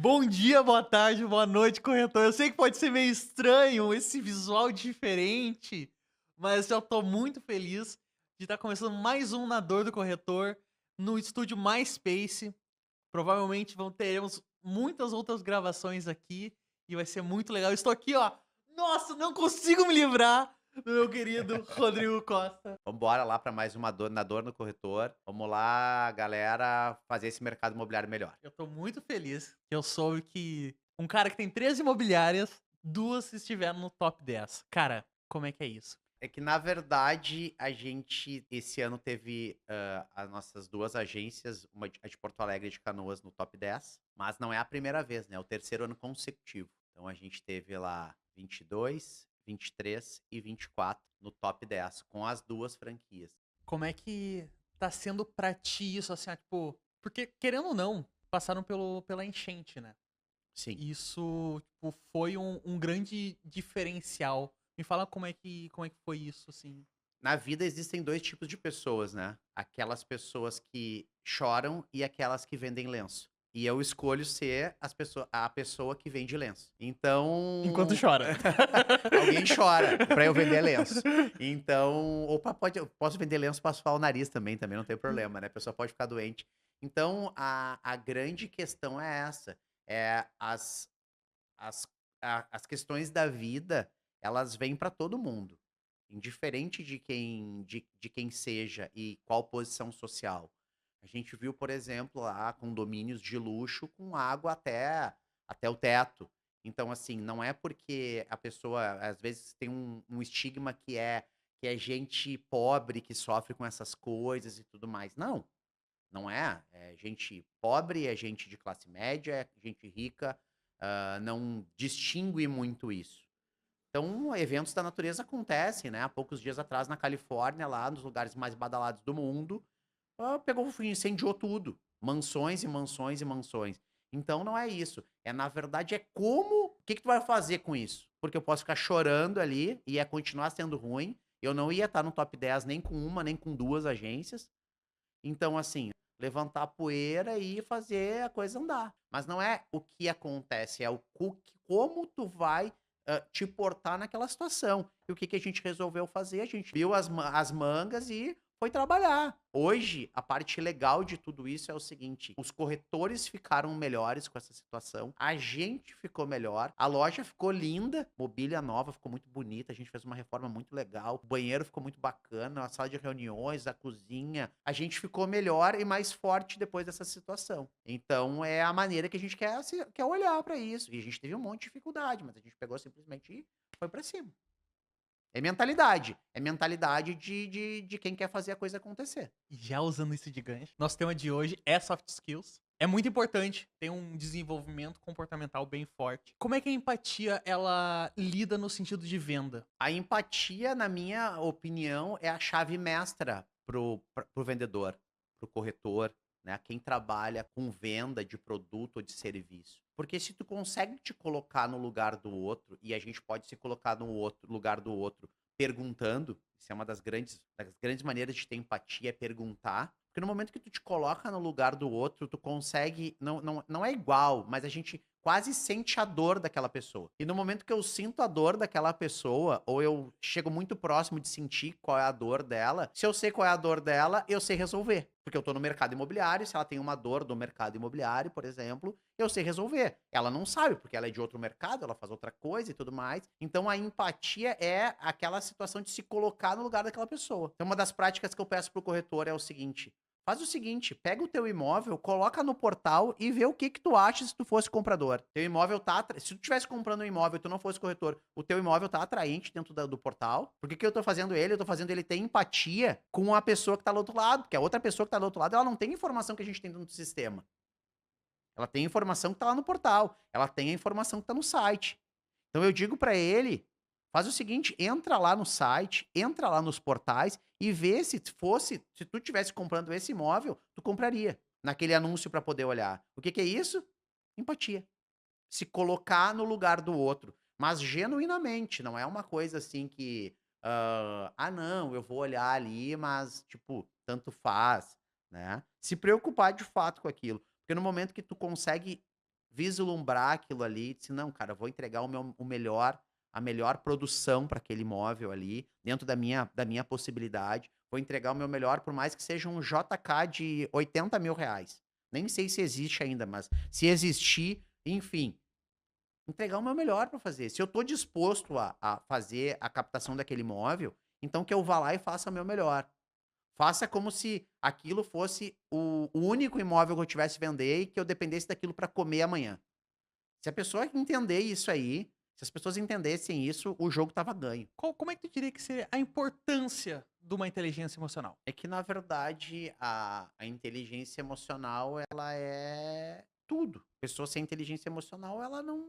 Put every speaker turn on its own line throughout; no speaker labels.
Bom dia, boa tarde, boa noite, corretor. Eu sei que pode ser meio estranho esse visual diferente, mas eu tô muito feliz de estar começando mais um Na Dor do Corretor no estúdio MySpace. Provavelmente teremos muitas outras gravações aqui e vai ser muito legal. Eu estou aqui, ó. Nossa, não consigo me livrar do meu querido Rodrigo Costa.
Vambora lá para mais uma dor na dor no corretor. Vamos lá, galera, fazer esse mercado imobiliário melhor.
Eu tô muito feliz que eu soube que um cara que tem 13 imobiliárias, duas estiveram no top 10. Cara, como é que é isso?
É que, na verdade, a gente esse ano teve as nossas duas agências, a de Porto Alegre e de Canoas no top 10, mas não é a primeira vez, né? É o terceiro ano consecutivo. Então a gente teve lá 22, 23 e 24 no top 10, com as duas franquias.
Como é que tá sendo pra ti isso, assim, tipo... Porque, querendo ou não, passaram pela enchente, né?
Sim.
Isso, tipo, foi um grande diferencial. Me fala como é que foi isso, assim.
Na vida existem dois tipos de pessoas, né? Aquelas pessoas que choram e aquelas que vendem lenço. E eu escolho ser a pessoa que vende lenço.
Enquanto
Então,
chora.
alguém chora pra eu vender lenço. Então, opa, eu posso vender lenço pra suar o nariz também não tem problema, né? A pessoa pode ficar doente. Então, a grande questão é essa. É as, as questões da vida, elas vêm para todo mundo, indiferente de quem seja e qual posição social. A gente viu, por exemplo, lá condomínios de luxo com água até o teto. Então, assim, não é porque a pessoa, às vezes, tem um estigma que é gente pobre que sofre com essas coisas e tudo mais. Não, não é. É gente pobre, é gente de classe média, é gente rica, não distingue muito isso. Então, eventos da natureza acontecem, né? Há poucos dias atrás, na Califórnia, lá nos lugares mais badalados do mundo, pegou fogo, incendiou tudo. Mansões e mansões e mansões. Então, não é isso. Na verdade, é como. O que, que tu vai fazer com isso? Porque eu posso ficar chorando ali e ia continuar sendo ruim. Eu não ia estar no top 10 nem com uma, nem com duas agências. Então, assim, levantar a poeira e fazer a coisa andar. Mas não é o que acontece, é como tu vai te portar naquela situação. E o que, que a gente resolveu fazer? A gente viu as mangas e foi trabalhar. Hoje, a parte legal de tudo isso é o seguinte: os corretores ficaram melhores com essa situação, a gente ficou melhor, a loja ficou linda, mobília nova, ficou muito bonita, a gente fez uma reforma muito legal, o banheiro ficou muito bacana, a sala de reuniões, a cozinha, a gente ficou melhor e mais forte depois dessa situação. Então é a maneira que a gente quer olhar pra isso. E a gente teve um monte de dificuldade, mas a gente pegou simplesmente e foi pra cima. É mentalidade de quem quer fazer a coisa acontecer.
E já usando isso de gancho, nosso tema de hoje é soft skills. É muito importante ter um desenvolvimento comportamental bem forte. Como é que a empatia ela lida no sentido de venda?
A empatia, na minha opinião, é a chave mestra pro vendedor, pro corretor, né? Quem trabalha com venda de produto ou de serviço. Porque se tu consegue te colocar no lugar do outro, e a gente pode se colocar no outro lugar do outro perguntando, isso é uma das grandes maneiras de ter empatia, é perguntar. Porque no momento que tu te coloca no lugar do outro, tu consegue. Não é igual, mas a gente quase sente a dor daquela pessoa. E no momento que eu sinto a dor daquela pessoa, ou eu chego muito próximo de sentir qual é a dor dela, se eu sei qual é a dor dela, eu sei resolver. Porque eu tô no mercado imobiliário, se ela tem uma dor do mercado imobiliário, por exemplo, eu sei resolver. Ela não sabe, porque ela é de outro mercado, ela faz outra coisa e tudo mais. Então a empatia é aquela situação de se colocar no lugar daquela pessoa. Então uma das práticas que eu peço pro corretor é o seguinte: faz o seguinte, pega o teu imóvel, coloca no portal e vê o que que tu acha se tu fosse comprador. Teu imóvel tá, se tu tivesse comprando um imóvel e tu não fosse corretor, o teu imóvel tá atraente dentro do portal. Por que que eu tô fazendo ele? Eu tô fazendo ele ter empatia com a pessoa que tá do outro lado, porque a outra pessoa que tá do outro lado, ela não tem informação que a gente tem dentro do sistema. Ela tem a informação que tá lá no portal, ela tem a informação que tá no site. Então eu digo para ele, faz o seguinte, entra lá no site, entra lá nos portais e vê se tu tivesse comprando esse imóvel, tu compraria naquele anúncio para poder olhar. O que que é isso? Empatia. Se colocar no lugar do outro, mas genuinamente, não é uma coisa assim que, não, eu vou olhar ali, mas tipo, tanto faz, né? Se preocupar de fato com aquilo, porque no momento que tu consegue vislumbrar aquilo ali, disse: "Não, cara, eu vou entregar o melhor, a melhor produção para aquele imóvel ali, dentro da minha possibilidade. Vou entregar o meu melhor, por mais que seja um JK de R$ 80.000. Nem sei se existe ainda, mas se existir, enfim, entregar o meu melhor para fazer. Se eu tô disposto a fazer a captação daquele imóvel, então que eu vá lá e faça o meu melhor. Faça como se aquilo fosse o único imóvel que eu tivesse que vender e que eu dependesse daquilo para comer amanhã. Se a pessoa entender isso aí, se as pessoas entendessem isso, o jogo estava ganho.
Como é que tu diria que seria a importância de uma inteligência emocional?
É que, na verdade, a inteligência emocional, ela é tudo. Pessoa sem inteligência emocional, ela não,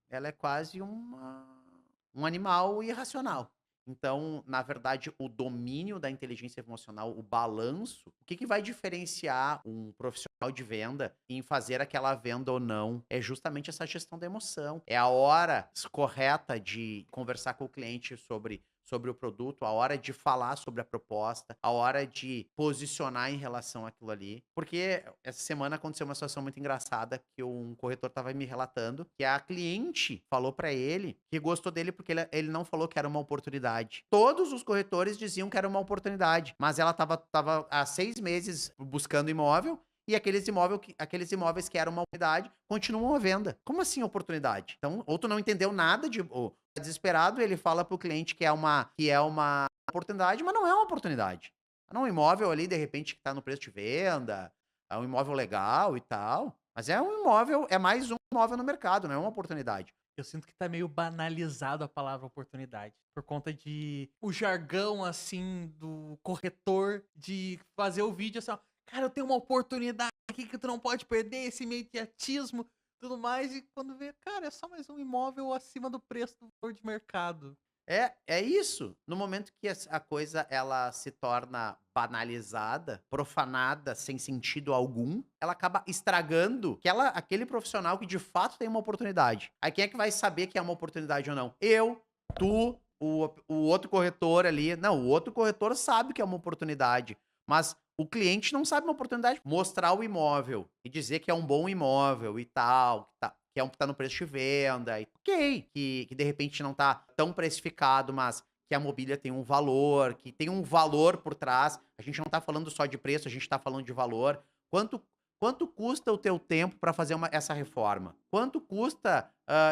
ela é quase um animal irracional. Então, na verdade, o domínio da inteligência emocional, o balanço, o que que vai diferenciar um profissional de venda em fazer aquela venda ou não, é justamente essa gestão da emoção. É a hora correta de conversar com o cliente sobre o produto, a hora de falar sobre a proposta, a hora de posicionar em relação àquilo ali. Porque essa semana aconteceu uma situação muito engraçada que um corretor estava me relatando, que a cliente falou para ele que gostou dele porque ele não falou que era uma oportunidade. Todos os corretores diziam que era uma oportunidade, mas ela tava há 6 meses buscando imóvel e aqueles imóveis que eram uma oportunidade continuam à venda. Como assim oportunidade? Então, ou tu não entendeu nada de, ou tá desesperado, ele fala pro cliente que é uma oportunidade, mas não é uma oportunidade. É um imóvel ali, de repente, que tá no preço de venda, é um imóvel legal e tal, mas é um imóvel, é mais um imóvel no mercado, não é uma oportunidade.
Eu sinto que tá meio banalizado a palavra oportunidade, por conta de o jargão, assim, do corretor de fazer o vídeo assim, ó, cara, eu tenho uma oportunidade aqui que tu não pode perder, esse imediatismo, tudo mais, e quando vê, cara, é só mais um imóvel acima do preço do valor de mercado.
É isso. No momento que a coisa ela se torna banalizada, profanada, sem sentido algum, ela acaba estragando aquele profissional que de fato tem uma oportunidade. Aí quem é que vai saber que é uma oportunidade ou não? Eu, tu, o outro corretor ali. Não, o outro corretor sabe que é uma oportunidade, mas o cliente não sabe uma oportunidade. Mostrar o imóvel e dizer que é um bom imóvel e tal, que é um que tá no preço de venda, e ok, que de repente não tá tão precificado, mas que a mobília tem um valor, que tem um valor por trás. A gente não tá falando só de preço, a gente tá falando de valor. Quanto quanto custa o teu tempo para fazer essa reforma? Quanto custa,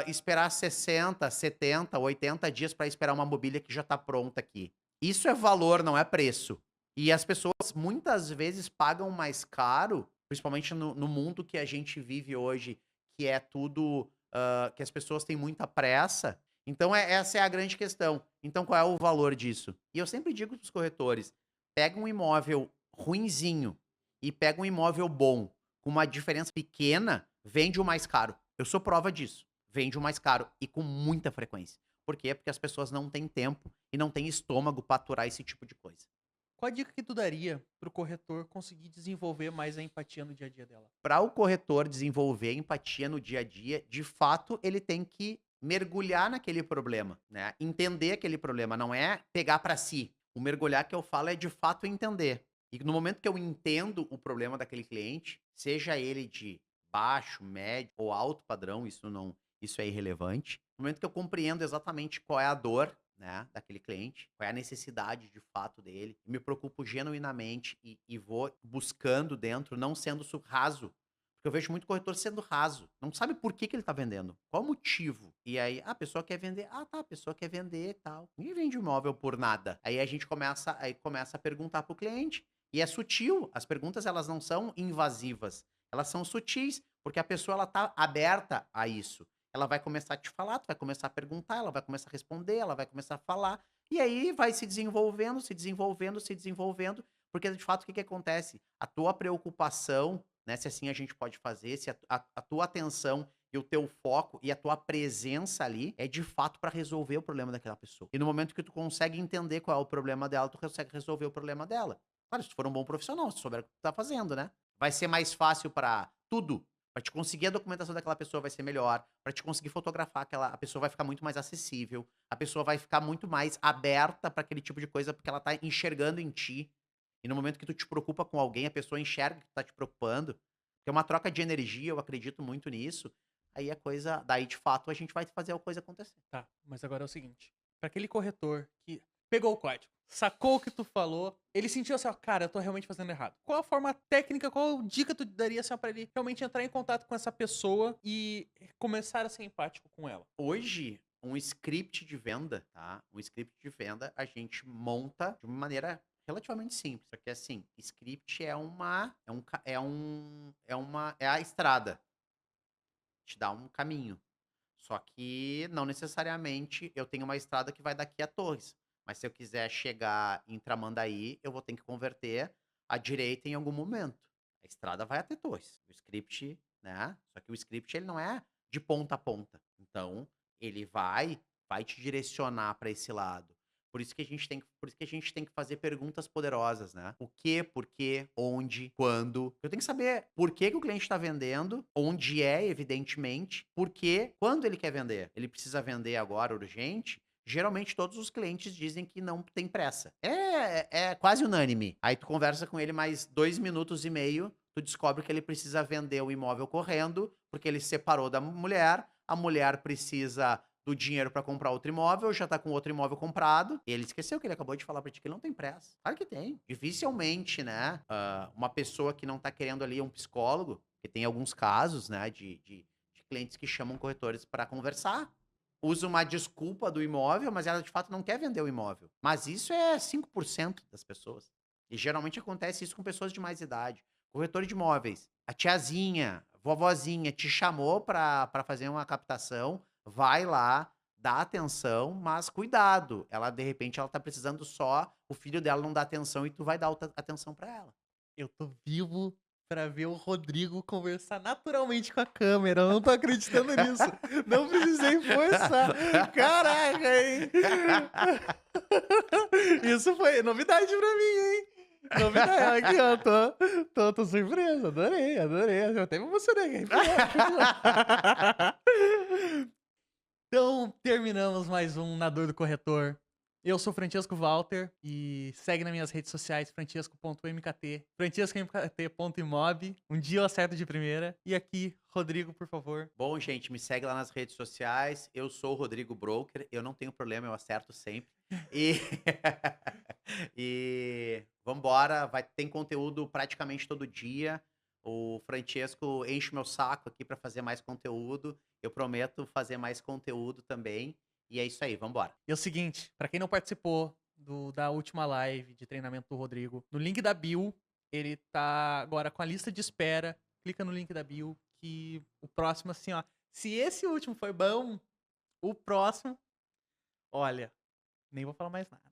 esperar 60, 70, 80 dias para esperar uma mobília que já tá pronta aqui? Isso é valor, não é preço. E as pessoas muitas vezes pagam mais caro, principalmente no mundo que a gente vive hoje, que é tudo, que as pessoas têm muita pressa. Então essa é a grande questão. Então qual é o valor disso? E eu sempre digo para os corretores: pega um imóvel ruinzinho e pega um imóvel bom, com uma diferença pequena, vende o mais caro. Eu sou prova disso. Vende o mais caro e com muita frequência. Por quê? Porque as pessoas não têm tempo e não têm estômago para aturar esse tipo de coisa.
Qual a dica que tu daria pro corretor conseguir desenvolver mais a empatia no dia a dia dela?
Para o corretor desenvolver empatia no dia a dia, de fato, ele tem que mergulhar naquele problema, né? Entender aquele problema, não é pegar para si. O mergulhar que eu falo é de fato entender. E no momento que eu entendo o problema daquele cliente, seja ele de baixo, médio ou alto padrão, isso é irrelevante. No momento que eu compreendo exatamente qual é a dor, né, daquele cliente, qual é a necessidade de fato dele, me preocupo genuinamente e vou buscando dentro, não sendo raso. Porque eu vejo muito corretor sendo raso. Não sabe por que ele tá vendendo. Qual o motivo? E aí, a pessoa quer vender. Ah, tá, a pessoa quer vender e tal. Ninguém vende imóvel por nada. Aí a gente começa a perguntar pro cliente. E é sutil. As perguntas, elas não são invasivas. Elas são sutis, porque a pessoa, ela tá aberta a isso. Ela vai começar a te falar, tu vai começar a perguntar, ela vai começar a responder, ela vai começar a falar. E aí vai se desenvolvendo, se desenvolvendo, se desenvolvendo. Porque, de fato, o que que acontece? A tua preocupação, né, se assim a gente pode fazer, se a tua atenção e o teu foco e a tua presença ali é de fato para resolver o problema daquela pessoa. E no momento que tu consegue entender qual é o problema dela, tu consegue resolver o problema dela. Claro, se tu for um bom profissional, se souber o que tu tá fazendo, né? Vai ser mais fácil para tudo. Pra te conseguir a documentação daquela pessoa vai ser melhor, pra te conseguir fotografar a pessoa vai ficar muito mais acessível, a pessoa vai ficar muito mais aberta pra aquele tipo de coisa, porque ela tá enxergando em ti. E no momento que tu te preocupa com alguém, a pessoa enxerga que tu tá te preocupando, que é uma troca de energia, eu acredito muito nisso. aí a coisa, daí de fato a gente vai fazer a coisa acontecer.
Tá, mas agora é o seguinte. Pra aquele corretor que pegou o código, sacou o que tu falou, ele sentiu assim, ó, cara, eu tô realmente fazendo errado. Qual a forma técnica, qual dica tu daria assim, ó, pra ele realmente entrar em contato com essa pessoa e começar a ser empático com ela?
Hoje, um script de venda, tá? Um script de venda a gente monta de uma maneira relativamente simples. Só que assim, script é a estrada, te dá um caminho. Só que não necessariamente eu tenho uma estrada que vai daqui a Torres. Mas se eu quiser chegar em Tramandaí, eu vou ter que converter à direita em algum momento. A estrada vai até Torres. O script, né? Só que o script ele não é de ponta a ponta. Então, ele vai te direcionar para esse lado. Por isso que a gente tem que fazer perguntas poderosas, né? O que, por quê, onde, quando. Eu tenho que saber por que o cliente está vendendo, onde é, evidentemente, por quê, quando ele quer vender. Ele precisa vender agora, urgente. Geralmente todos os clientes dizem que não tem pressa. É quase unânime. Aí tu conversa com ele mais 2 minutos e meio, tu descobre que ele precisa vender o imóvel correndo, porque ele se separou da mulher, a mulher precisa do dinheiro para comprar outro imóvel, já tá com outro imóvel comprado, e ele esqueceu que ele acabou de falar pra ti que ele não tem pressa. Claro que tem. Dificilmente, né, uma pessoa que não tá querendo ali um psicólogo, que tem alguns casos, né, de clientes que chamam corretores para conversar, usa uma desculpa do imóvel, mas ela de fato não quer vender o imóvel. Mas isso é 5% das pessoas. E geralmente acontece isso com pessoas de mais idade. Corretor de imóveis, a tiazinha, vovozinha te chamou para fazer uma captação, vai lá, dá atenção, mas cuidado. Ela, de repente, ela tá precisando só, o filho dela não dá atenção e tu vai dar atenção para ela.
Eu tô vivo pra ver o Rodrigo conversar naturalmente com a câmera. Eu não tô acreditando nisso. Não precisei forçar. Caraca, hein? Isso foi novidade pra mim, hein? Novidade. Aqui, ó. Tô surpreso. Adorei, adorei. Eu até me emocionei. Então, terminamos mais um Na Dor do Corretor. Eu sou Francesco Walter e segue nas minhas redes sociais, francesco.mkt, francesco.mkt.imob. Um dia eu acerto de primeira. E aqui, Rodrigo, por favor.
Bom, gente, me segue lá nas redes sociais. Eu sou o Rodrigo Broker. Eu não tenho problema, eu acerto sempre. E, e vambora, tem conteúdo praticamente todo dia. O Francesco enche meu saco aqui para fazer mais conteúdo. Eu prometo fazer mais conteúdo também. E é isso aí, vambora.
E é o seguinte, pra quem não participou da última live de treinamento do Rodrigo, no link da bio, ele tá agora com a lista de espera. Clica no link da bio que o próximo, assim, ó. Se esse último foi bom, o próximo, olha, nem vou falar mais nada.